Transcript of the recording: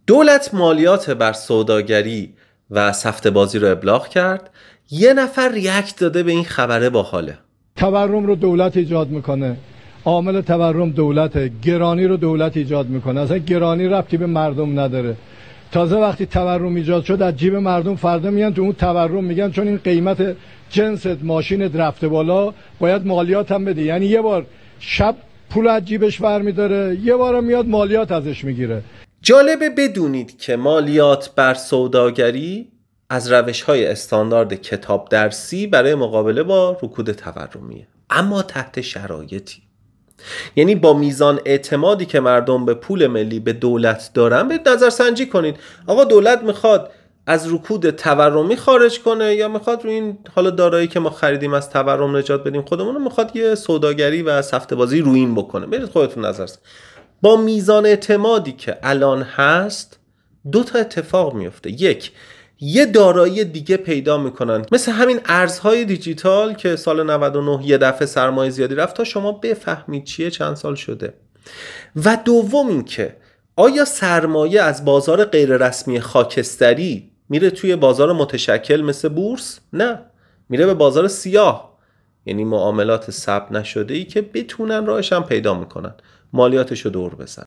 دولت مالیات بر سوداگری و سفته بازی رو ابلاغ کرد. یه نفر ریاکت داده به این خبره باحاله. تورم رو دولت ایجاد میکنه، عامل تورم دولته، گرانی رو دولت ایجاد میکنه. اصلا گرانی ربطی به مردم نداره. تازه وقتی تورم ایجاد شد از جیب مردم فردا میان تو اون تورم میگن چون این قیمت جنست ماشینت رفته بالا باید مالیات هم بده. یعنی یه بار شب پول از جیبش برمیداره، یه بار میاد مالیات ازش میگیره. جالبه بدونید که مالیات بر سوداگری از روش‌های استاندارد کتاب درسی برای مقابله با رکود تورمیه، اما تحت شرایطی. یعنی با میزان اعتمادی که مردم به پول ملی به دولت دارن به نظر سنجی کنید. آقا دولت میخواد از رکود تورمی خارج کنه یا میخواد رو این حالا دارایی که ما خریدیم از تورم نجات بدیم خودمون، میخواد یه سوداگری و سفته بازی رو این بکنه. برید خودتون نظر. با میزان اعتمادی که الان هست دو تا اتفاق میفته. یک، یه دارایی دیگه پیدا میکنن مثل همین ارزهای دیجیتال که سال 99 یه دفعه سرمایه زیادی رفت تا شما بفهمید چیه چند سال شده. و دوم این که آیا سرمایه از بازار غیر رسمی خاکستری میره توی بازار متشکل مثل بورس؟ نه، میره به بازار سیاه، یعنی معاملات ثبت نشده ای که بتونن راهش هم پیدا میکنن، مالیاتشو دور بزن.